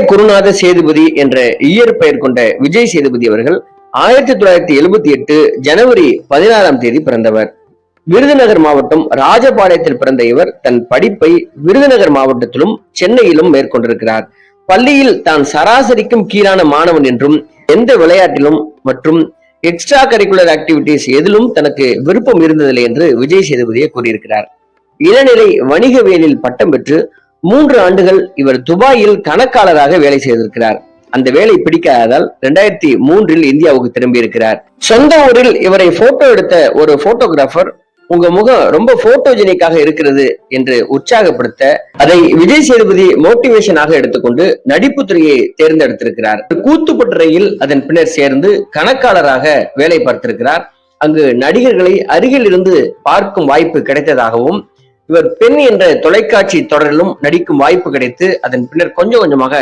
குருநாத சேதுபதி என்ற இயற்பெயர் கொண்ட விஜய் சேதுபதி அவர்கள் 1978 ஜனவரி 16ஆம் தேதி பிறந்தவர். விருதுநகர் மாவட்டம் ராஜபாளையத்தில் பிறந்த இவர் தன் படிப்பை விருதுநகர் மாவட்டத்திலும் சென்னையிலும் மேற்கொண்டிருக்கிறார். பள்ளியில் தான் சராசரிக்கும் கீழான மாணவன் என்றும் எந்த விளையாட்டிலும் மற்றும் எக்ஸ்ட்ரா கரிக்குலர் ஆக்டிவிட்டிஸ் எதிலும் தனக்கு விருப்பம் இருந்ததில்லை என்று விஜய் சேதுபதியை கூறியிருக்கிறார். இளநிலை வணிகவியலில் பட்டம் பெற்று 3 ஆண்டுகள் இவர் துபாயில் கணக்காளராக வேலை செய்திருக்கிறார். அந்த வேலை பிடிக்காததால் 2003 இந்தியாவுக்கு திரும்பி இருக்கிறார். சொந்த ஊரில் இவரை போட்டோ எடுத்த ஒரு போட்டோகிராஃபர், உங்க முகம் ரொம்ப போட்டோஜெனிக்காக இருக்கிறது என்று உற்சாகப்படுத்த அதை விஜய் சேதுபதி மோட்டிவேஷனாக எடுத்துக்கொண்டு நடிப்பு துறையை தேர்ந்தெடுத்திருக்கிறார். கூத்துப்பட்டுறையில் அதன் பின்னர் சேர்ந்து கணக்காளராக வேலை பார்த்திருக்கிறார். அங்கு நடிகர்களை அருகில் இருந்து பார்க்கும் வாய்ப்பு கிடைத்ததாகவும், இவர் பெண் என்ற தொலைக்காட்சி தொடரிலும் நடிக்கும் வாய்ப்பு கிடைத்து அதன் பின்னர் கொஞ்சம் கொஞ்சமாக